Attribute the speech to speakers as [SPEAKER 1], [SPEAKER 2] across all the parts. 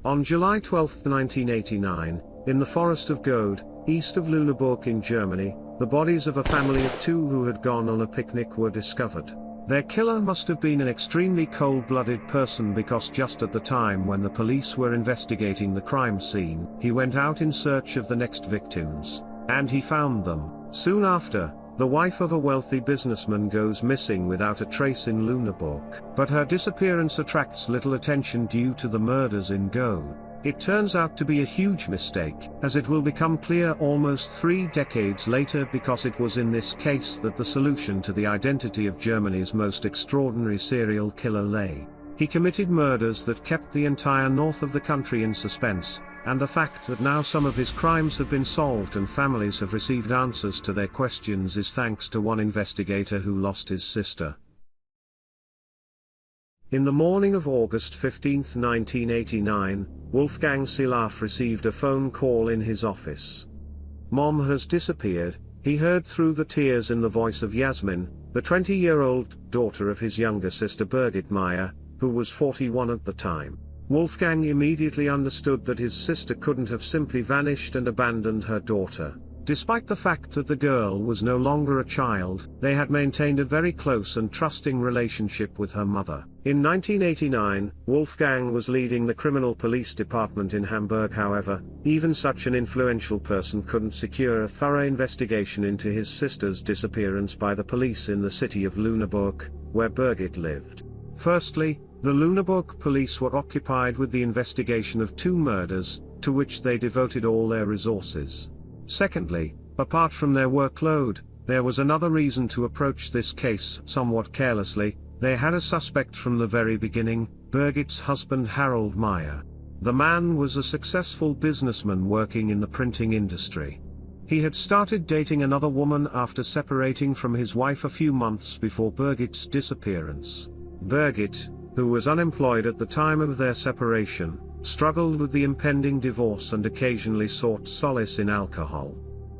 [SPEAKER 1] On July 12, 1989, in the forest of Göhrde, east of Lüneburg in Germany, the bodies of a family of two who had gone on a picnic were discovered. Their killer must have been an extremely cold-blooded person because just at the time when the police were investigating the crime scene, he went out in search of the next victims, and he found them. Soon after, the wife of a wealthy businessman goes missing without a trace in Lüneburg, but her disappearance attracts little attention due to the murders in Göhrde. It turns out to be a huge mistake, as it will become clear almost 3 decades later, because it was in this case that the solution to the identity of Germany's most extraordinary serial killer lay. He committed murders that kept the entire north of the country in suspense, and the fact that now some of his crimes have been solved and families have received answers to their questions is thanks to one investigator who lost his sister. In the morning of August 15, 1989, Wolfgang Silaf received a phone call in his office. "Mom has disappeared," he heard through the tears in the voice of Yasmin, the 20-year-old daughter of his younger sister Birgit Meyer, who was 41 at the time. Wolfgang immediately understood that his sister couldn't have simply vanished and abandoned her daughter. Despite the fact that the girl was no longer a child, they had maintained a very close and trusting relationship with her mother. In 1989, Wolfgang was leading the criminal police department in Hamburg. However, even such an influential person couldn't secure a thorough investigation into his sister's disappearance by the police in the city of Lüneburg, where Birgit lived. Firstly, the Lüneburg police were occupied with the investigation of 2 murders, to which they devoted all their resources. Secondly, apart from their workload, there was another reason to approach this case somewhat carelessly. They had a suspect from the very beginning, Birgit's husband Harald Meyer. The man was a successful businessman working in the printing industry. He had started dating another woman after separating from his wife a few months before Birgit's disappearance. Birgit, who was unemployed at the time of their separation, struggled with the impending divorce and occasionally sought solace in alcohol.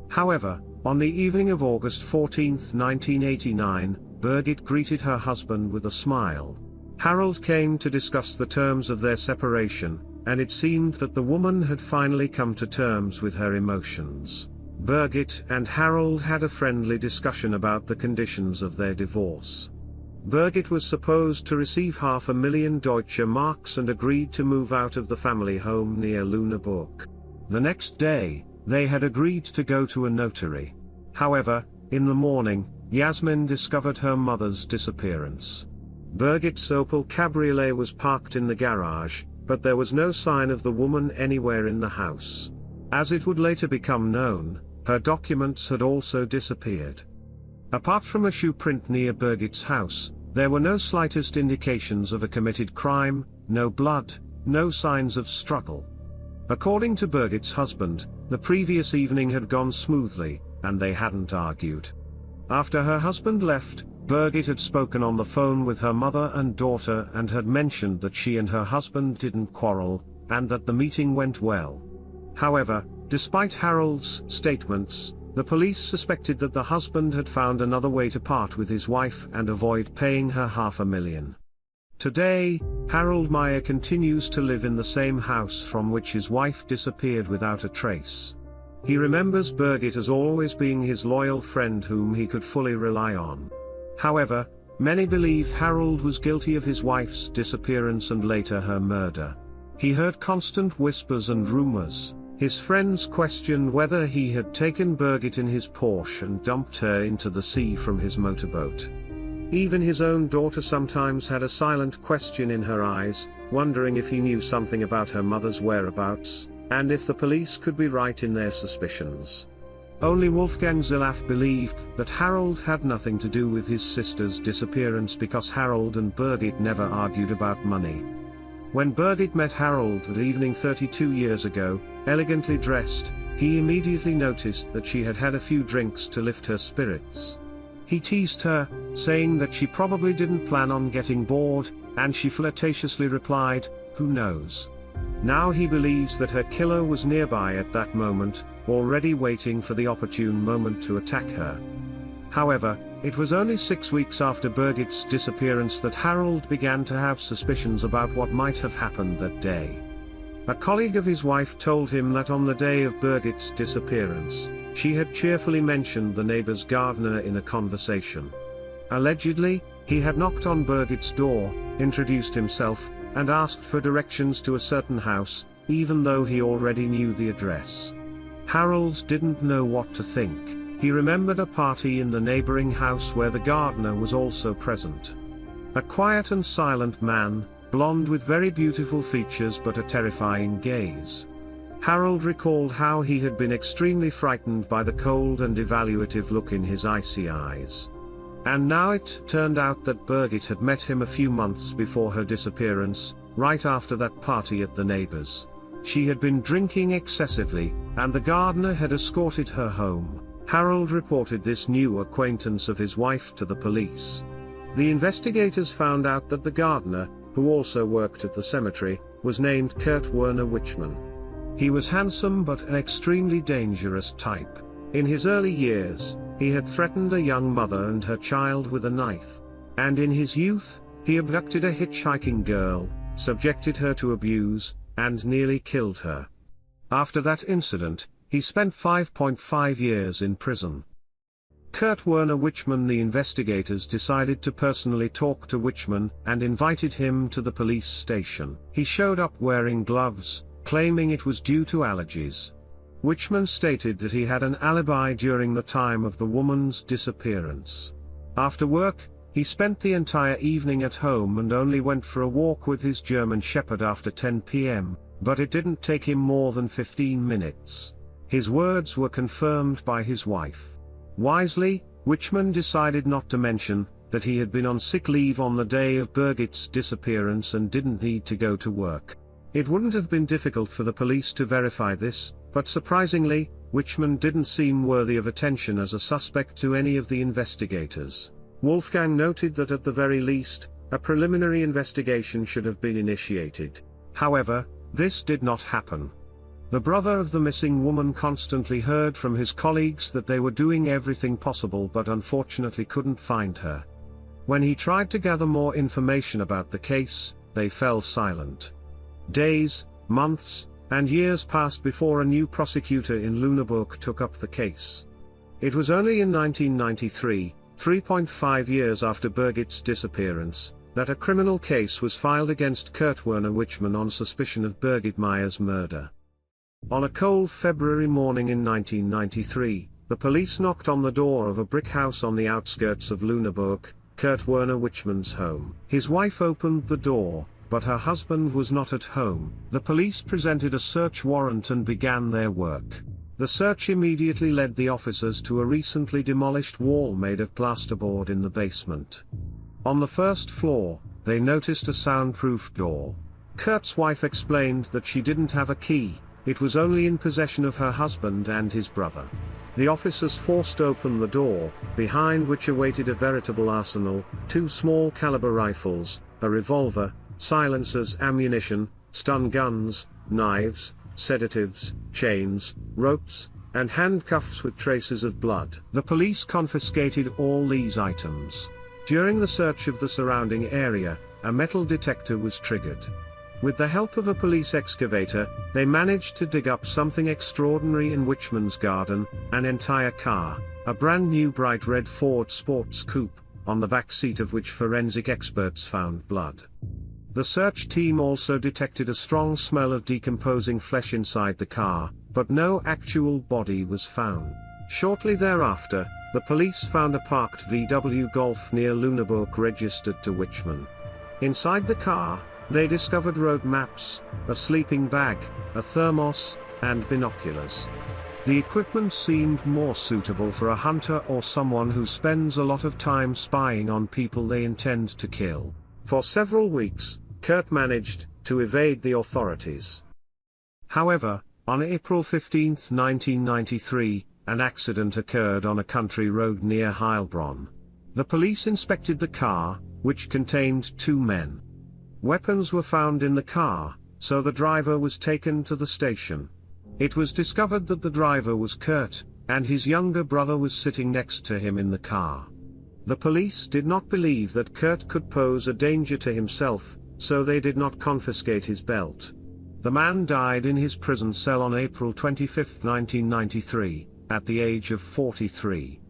[SPEAKER 1] However, on the evening of August 14, 1989, Birgit greeted her husband with a smile. Harald came to discuss the terms of their separation, and it seemed that the woman had finally come to terms with her emotions. Birgit and Harald had a friendly discussion about the conditions of their divorce. Birgit was supposed to receive 500,000 Deutsche Marks and agreed to move out of the family home near Lüneburg. The next day, they had agreed to go to a notary. However, in the morning, Yasmin discovered her mother's disappearance. Birgit's Opel Cabriolet was parked in the garage, but there was no sign of the woman anywhere in the house. As it would later become known, her documents had also disappeared. Apart from a shoe print near Birgit's house, there were no slightest indications of a committed crime, no blood, no signs of struggle. According to Birgit's husband, the previous evening had gone smoothly, and they hadn't argued. After her husband left, Birgit had spoken on the phone with her mother and daughter and had mentioned that she and her husband didn't quarrel, and that the meeting went well. However, despite Harald's statements, the police suspected that the husband had found another way to part with his wife and avoid paying her 500,000. Today, Harald Meyer continues to live in the same house from which his wife disappeared without a trace. He remembers Birgit as always being his loyal friend whom he could fully rely on. However, many believe Harald was guilty of his wife's disappearance and later her murder. He heard constant whispers and rumors. His friends questioned whether he had taken Birgit in his Porsche and dumped her into the sea from his motorboat. Even his own daughter sometimes had a silent question in her eyes, wondering if he knew something about her mother's whereabouts, and if the police could be right in their suspicions. Only Wolfgang Silaf believed that Harald had nothing to do with his sister's disappearance because Harald and Birgit never argued about money. When Birgit met Harald that evening 32 years ago, elegantly dressed, he immediately noticed that she had had a few drinks to lift her spirits. He teased her, saying that she probably didn't plan on getting bored, and she flirtatiously replied, "Who knows?" Now he believes that her killer was nearby at that moment, already waiting for the opportune moment to attack her. However, it was only 6 weeks after Birgit's disappearance that Harald began to have suspicions about what might have happened that day. A colleague of his wife told him that on the day of Birgit's disappearance, she had cheerfully mentioned the neighbor's gardener in a conversation. Allegedly, he had knocked on Birgit's door, introduced himself, and asked for directions to a certain house, even though he already knew the address. Harold didn't know what to think. He remembered a party in the neighboring house where the gardener was also present. A quiet and silent man, blond with very beautiful features but a terrifying gaze. Harold recalled how he had been extremely frightened by the cold and evaluative look in his icy eyes. And now it turned out that Birgit had met him a few months before her disappearance, right after that party at the neighbor's. She had been drinking excessively, and the gardener had escorted her home. Harold reported this new acquaintance of his wife to the police. The investigators found out that the gardener, who also worked at the cemetery, was named Kurt-Werner Wichmann. He was handsome but an extremely dangerous type. In his early years, he had threatened a young mother and her child with a knife. And in his youth, he abducted a hitchhiking girl, subjected her to abuse, and nearly killed her. After that incident, he spent 5.5 years in prison. Kurt-Werner Wichmann. The investigators decided to personally talk to Wichmann and invited him to the police station. He showed up wearing gloves, claiming it was due to allergies. Wichmann stated that he had an alibi during the time of the woman's disappearance. After work, he spent the entire evening at home and only went for a walk with his German Shepherd after 10 p.m., but it didn't take him more than 15 minutes. His words were confirmed by his wife. Wisely, Wichmann decided not to mention that he had been on sick leave on the day of Birgit's disappearance and didn't need to go to work. It wouldn't have been difficult for the police to verify this, but surprisingly, Wichmann didn't seem worthy of attention as a suspect to any of the investigators. Wolfgang noted that at the very least, a preliminary investigation should have been initiated. However, this did not happen. The brother of the missing woman constantly heard from his colleagues that they were doing everything possible but unfortunately couldn't find her. When he tried to gather more information about the case, they fell silent. Days, months, and years passed before a new prosecutor in Lüneburg took up the case. It was only in 1993, 3.5 years after Birgit's disappearance, that a criminal case was filed against Kurt-Werner Wichmann on suspicion of Birgit Meyer's murder. On a cold February morning in 1993, the police knocked on the door of a brick house on the outskirts of Lüneburg, Kurt-Werner Wichmann's home. His wife opened the door, but her husband was not at home. The police presented a search warrant and began their work. The search immediately led the officers to a recently demolished wall made of plasterboard in the basement. On the first floor, they noticed a soundproof door. Kurt's wife explained that she didn't have a key, it was only in possession of her husband and his brother. The officers forced open the door, behind which awaited a veritable arsenal, 2 small-caliber rifles, a revolver, silencers, ammunition, stun guns, knives, sedatives, chains, ropes, and handcuffs with traces of blood. The police confiscated all these items. During the search of the surrounding area, a metal detector was triggered. With the help of a police excavator, they managed to dig up something extraordinary in Wichmann's garden, an entire car, a brand new bright red Ford sports coupe, on the back seat of which forensic experts found blood. The search team also detected a strong smell of decomposing flesh inside the car, but no actual body was found. Shortly thereafter, the police found a parked VW Golf near Lüneburg registered to Wichmann. Inside the car, they discovered road maps, a sleeping bag, a thermos, and binoculars. The equipment seemed more suitable for a hunter or someone who spends a lot of time spying on people they intend to kill. For several weeks, Kurt managed to evade the authorities. However, on April 15, 1993, an accident occurred on a country road near Heilbronn. The police inspected the car, which contained 2 men. Weapons were found in the car, so the driver was taken to the station. It was discovered that the driver was Kurt, and his younger brother was sitting next to him in the car. The police did not believe that Kurt could pose a danger to himself, so they did not confiscate his belt. The man died in his prison cell on April 25, 1993, at the age of 43.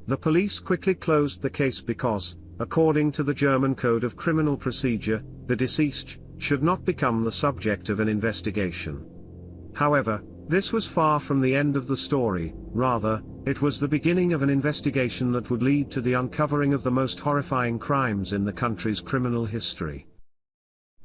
[SPEAKER 1] The police quickly closed the case because, according to the German Code of Criminal Procedure, the deceased should not become the subject of an investigation. However, this was far from the end of the story. Rather, it was the beginning of an investigation that would lead to the uncovering of the most horrifying crimes in the country's criminal history.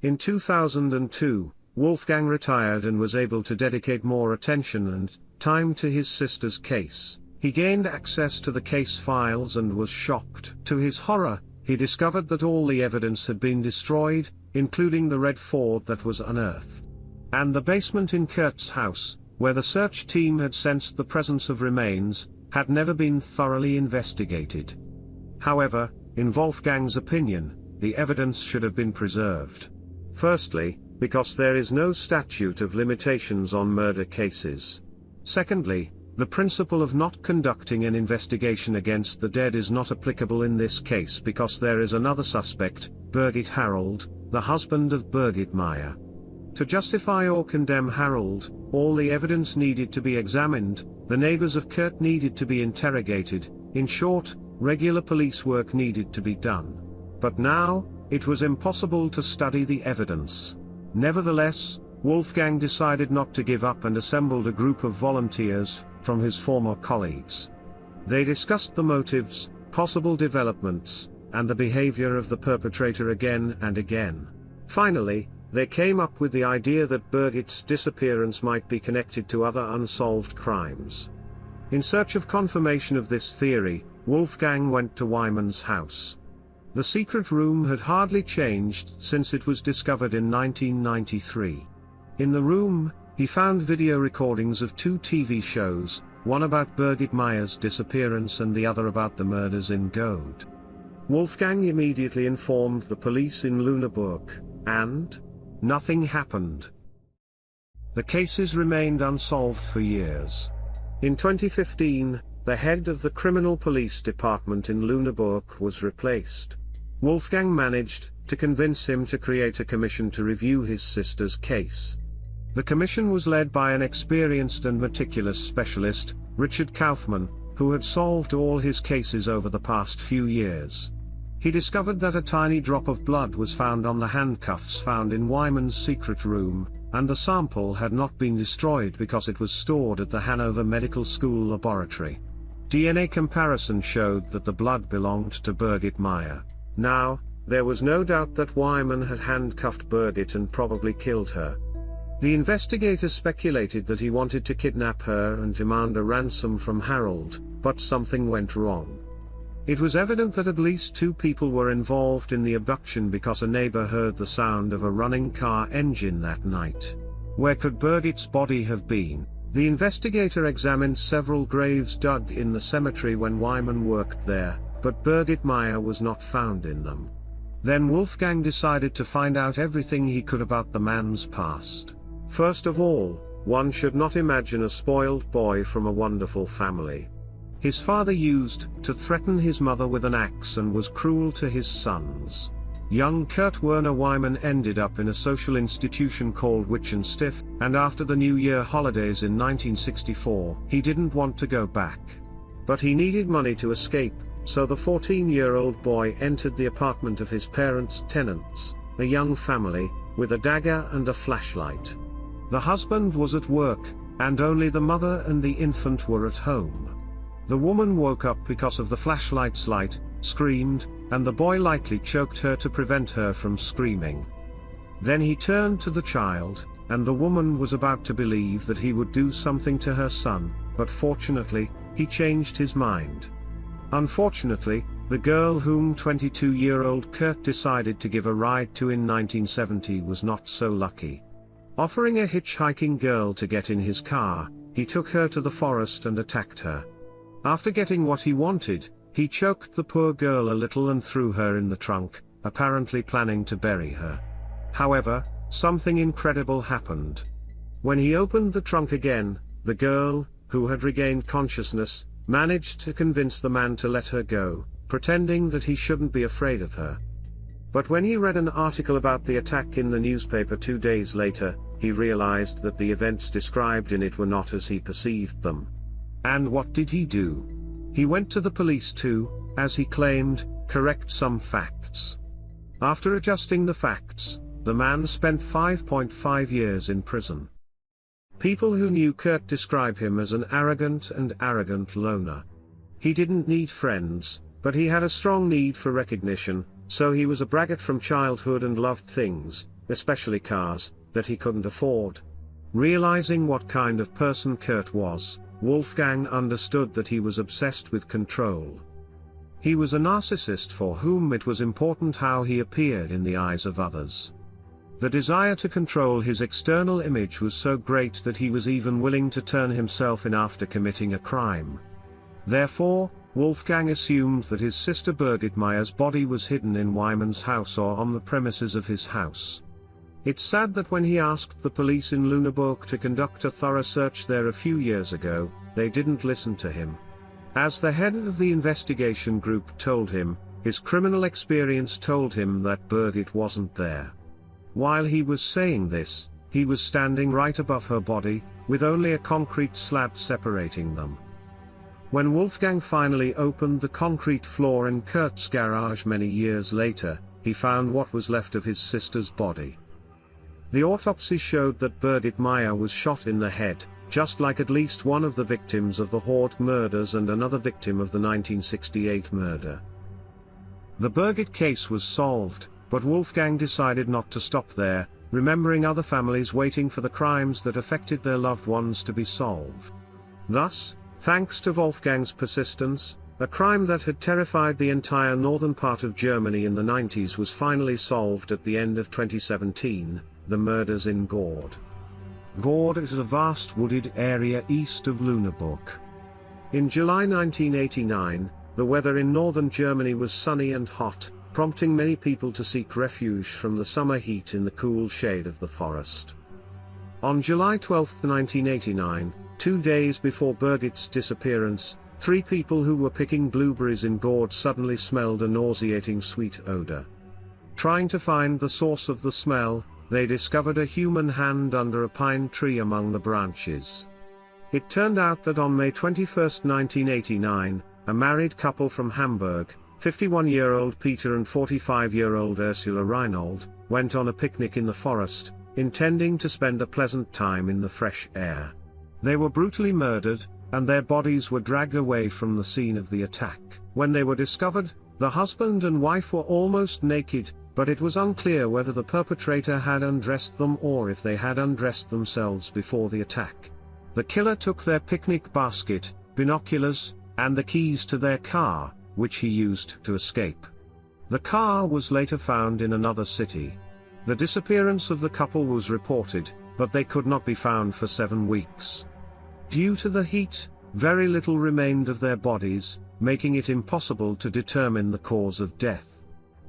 [SPEAKER 1] In 2002, Wolfgang retired and was able to dedicate more attention and time to his sister's case. He gained access to the case files and was shocked. To his horror, he discovered that all the evidence had been destroyed, including the red Ford that was unearthed. And the basement in Kurt's house, where the search team had sensed the presence of remains, had never been thoroughly investigated. However, in Wolfgang's opinion, the evidence should have been preserved. Firstly, because there is no statute of limitations on murder cases. Secondly, the principle of not conducting an investigation against the dead is not applicable in this case because there is another suspect, Birgit Harold, the husband of Birgit Meyer. To justify or condemn Harold, all the evidence needed to be examined, the neighbors of Kurt needed to be interrogated, in short, regular police work needed to be done. But now, it was impossible to study the evidence. Nevertheless, Wolfgang decided not to give up and assembled a group of volunteers from his former colleagues. They discussed the motives, possible developments, and the behavior of the perpetrator again and again. Finally, they came up with the idea that Birgit's disappearance might be connected to other unsolved crimes. In search of confirmation of this theory, Wolfgang went to Wimann's house. The secret room had hardly changed since it was discovered in 1993. In the room, he found video recordings of 2 TV shows, one about Birgit Meyer's disappearance and the other about the murders in Göhrde. Wolfgang immediately informed the police in Lüneburg, and nothing happened. The cases remained unsolved for years. In 2015, the head of the criminal police department in Lüneburg was replaced. Wolfgang managed to convince him to create a commission to review his sister's case. The commission was led by an experienced and meticulous specialist, Richard Kaufmann, who had solved all his cases over the past few years. He discovered that a tiny drop of blood was found on the handcuffs found in Wimann's secret room, and the sample had not been destroyed because it was stored at the Hanover Medical School laboratory. DNA comparison showed that the blood belonged to Birgit Meyer. Now, there was no doubt that Wichmann had handcuffed Birgit and probably killed her. The investigator speculated that he wanted to kidnap her and demand a ransom from Harold, but something went wrong. It was evident that at least 2 people were involved in the abduction because a neighbor heard the sound of a running car engine that night. Where could Birgit's body have been? The investigator examined several graves dug in the cemetery when Wichmann worked there, but Birgit Meyer was not found in them. Then Wolfgang decided to find out everything he could about the man's past. First of all, one should not imagine a spoiled boy from a wonderful family. His father used to threaten his mother with an axe and was cruel to his sons. Young Kurt-Werner Wichmann ended up in a social institution called Witchenstift, and after the New Year holidays in 1964, he didn't want to go back. But he needed money to escape, so the 14-year-old boy entered the apartment of his parents' tenants, a young family, with a dagger and a flashlight. The husband was at work, and only the mother and the infant were at home. The woman woke up because of the flashlight's light, screamed, and the boy lightly choked her to prevent her from screaming. Then he turned to the child, and the woman was about to believe that he would do something to her son, but fortunately, he changed his mind. Unfortunately, the girl whom 22-year-old Kurt decided to give a ride to in 1970 was not so lucky. Offering a hitchhiking girl to get in his car, he took her to the forest and attacked her. After getting what he wanted, he choked the poor girl a little and threw her in the trunk, apparently planning to bury her. However, something incredible happened. When he opened the trunk again, the girl, who had regained consciousness, managed to convince the man to let her go, pretending that he shouldn't be afraid of her. But when he read an article about the attack in the newspaper 2 days later, he realized that the events described in it were not as he perceived them. And what did he do? He went to the police to, as he claimed, correct some facts. After adjusting the facts, the man spent 5.5 years in prison. People who knew Kurt describe him as an arrogant loner. He didn't need friends, but he had a strong need for recognition, so he was a braggart from childhood and loved things, especially cars, that he couldn't afford. Realizing what kind of person Kurt was, Wolfgang understood that he was obsessed with control. He was a narcissist for whom it was important how he appeared in the eyes of others. The desire to control his external image was so great that he was even willing to turn himself in after committing a crime. Therefore, Wolfgang assumed that his sister Birgit Meyer's body was hidden in Wichmann's house or on the premises of his house. It's sad that when he asked the police in Lüneburg to conduct a thorough search there a few years ago, they didn't listen to him. As the head of the investigation group told him, his criminal experience told him that Birgit wasn't there. While he was saying this, he was standing right above her body, with only a concrete slab separating them. When Wolfgang finally opened the concrete floor in Kurt's garage many years later, he found what was left of his sister's body. The autopsy showed that Birgit Meyer was shot in the head, just like at least one of the victims of the Göhrde murders and another victim of the 1968 murder. The Birgit case was solved, but Wolfgang decided not to stop there, remembering other families waiting for the crimes that affected their loved ones to be solved. Thus, thanks to Wolfgang's persistence, a crime that had terrified the entire northern part of Germany in the 90s was finally solved at the end of 2017, the murders in Göhrde. Göhrde is a vast wooded area east of Lüneburg. In July 1989, the weather in northern Germany was sunny and hot, prompting many people to seek refuge from the summer heat in the cool shade of the forest. On July 12, 1989, 2 days before Birgit's disappearance, 3 people who were picking blueberries in Göhrde suddenly smelled a nauseating sweet odor. Trying to find the source of the smell, they discovered a human hand under a pine tree among the branches. It turned out that on May 21, 1989, a married couple from Hamburg, 51-year-old Peter and 45-year-old Ursula Reinhold, went on a picnic in the forest, intending to spend a pleasant time in the fresh air. They were brutally murdered, and their bodies were dragged away from the scene of the attack. When they were discovered, the husband and wife were almost naked, but it was unclear whether the perpetrator had undressed them or if they had undressed themselves before the attack. The killer took their picnic basket, binoculars, and the keys to their car, which he used to escape. The car was later found in another city. The disappearance of the couple was reported, but they could not be found for 7 weeks. Due to the heat, very little remained of their bodies, making it impossible to determine the cause of death.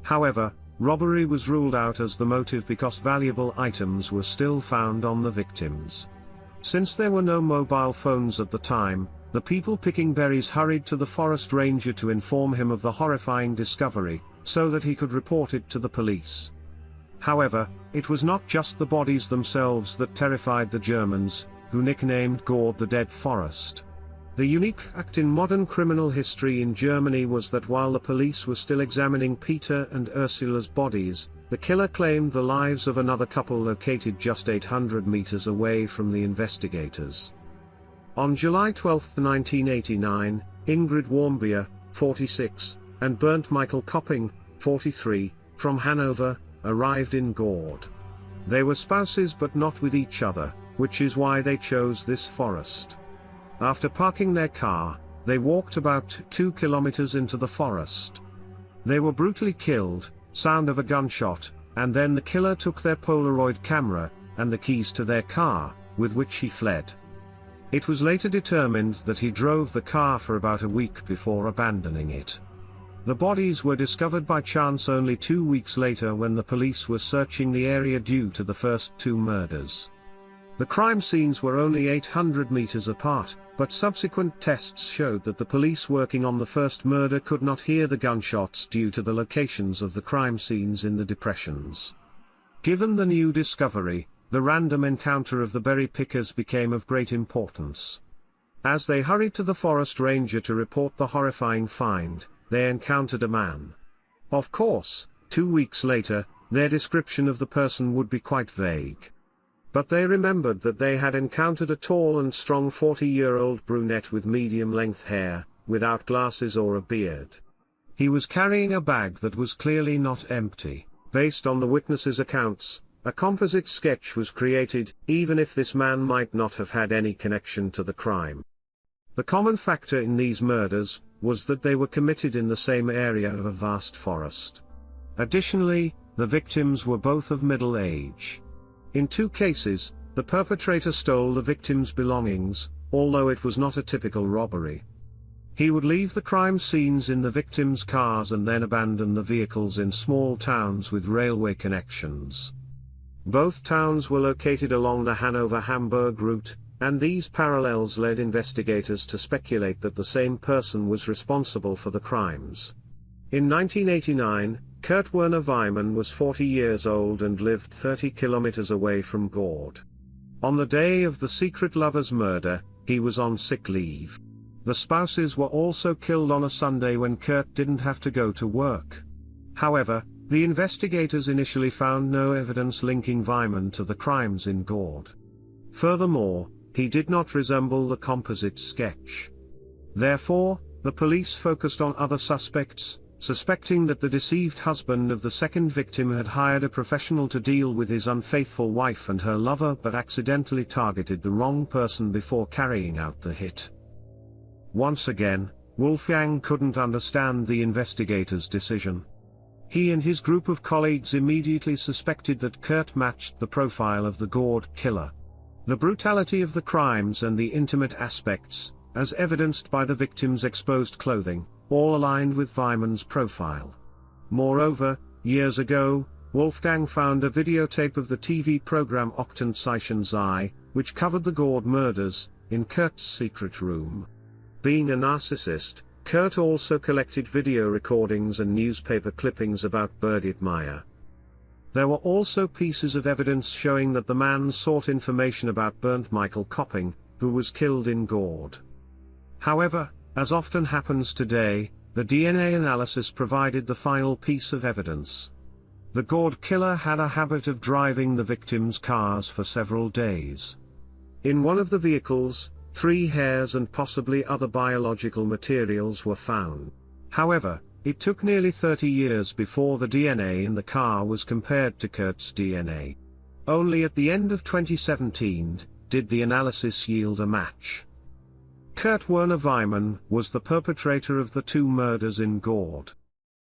[SPEAKER 1] However, robbery was ruled out as the motive because valuable items were still found on the victims. Since there were no mobile phones at the time, the people picking berries hurried to the forest ranger to inform him of the horrifying discovery, so that he could report it to the police. However, it was not just the bodies themselves that terrified the Germans, who nicknamed Göhrde the Dead Forest. The unique fact in modern criminal history in Germany was that while the police were still examining Peter and Ursula's bodies, the killer claimed the lives of another couple located just 800 meters away from the investigators. On July 12, 1989, Ingrid Warmbier, 46, and Bernd Michael Kopping, 43, from Hanover, arrived in Göhrde. They were spouses but not with each other, which is why they chose this forest. After parking their car, they walked about 2 kilometers into the forest. They were brutally killed, sound of a gunshot, and then the killer took their Polaroid camera, and the keys to their car, with which he fled. It was later determined that he drove the car for about a week before abandoning it. The bodies were discovered by chance only 2 weeks later when the police were searching the area due to the first 2 murders. The crime scenes were only 800 meters apart, but subsequent tests showed that the police working on the first murder could not hear the gunshots due to the locations of the crime scenes in the depressions. Given the new discovery, the random encounter of the berry pickers became of great importance. As they hurried to the forest ranger to report the horrifying find, they encountered a man. Of course, 2 weeks later, their description of the person would be quite vague. But they remembered that they had encountered a tall and strong 40-year-old brunette with medium-length hair, without glasses or a beard. He was carrying a bag that was clearly not empty. Based on the witnesses' accounts, a composite sketch was created, even if this man might not have had any connection to the crime. The common factor in these murders was that they were committed in the same area of a vast forest. Additionally, the victims were both of middle age. In 2 cases, the perpetrator stole the victim's belongings, although it was not a typical robbery. He would leave the crime scenes in the victims' cars and then abandon the vehicles in small towns with railway connections. Both towns were located along the Hanover-Hamburg route, and these parallels led investigators to speculate that the same person was responsible for the crimes. In 1989, Kurt-Werner Wichmann was 40 years old and lived 30 kilometers away from Göhrde. On the day of the secret lover's murder, he was on sick leave. The spouses were also killed on a Sunday when Kurt didn't have to go to work. However, the investigators initially found no evidence linking Wichmann to the crimes in Göhrde. Furthermore, he did not resemble the composite sketch. Therefore, the police focused on other suspects, suspecting that the deceived husband of the second victim had hired a professional to deal with his unfaithful wife and her lover but accidentally targeted the wrong person before carrying out the hit. Once again, Wolfgang couldn't understand the investigators' decision. He and his group of colleagues immediately suspected that Kurt matched the profile of the Göhrde killer. The brutality of the crimes and the intimate aspects, as evidenced by the victim's exposed clothing, all aligned with Wichmann's profile. Moreover, years ago, Wolfgang found a videotape of the TV program Aktenzeichen Z, which covered the Göhrde murders, in Kurt's secret room. Being a narcissist, Kurt also collected video recordings and newspaper clippings about Birgit Meyer. There were also pieces of evidence showing that the man sought information about Bernd Michael Kopping, who was killed in Göhrde. However, as often happens today, the DNA analysis provided the final piece of evidence. The Göhrde killer had a habit of driving the victims' cars for several days. In one of the vehicles, 3 hairs and possibly other biological materials were found. However, it took nearly 30 years before the DNA in the car was compared to Kurt's DNA. Only at the end of 2017 did the analysis yield a match. Kurt-Werner Wichmann was the perpetrator of the 2 murders in Göhrde.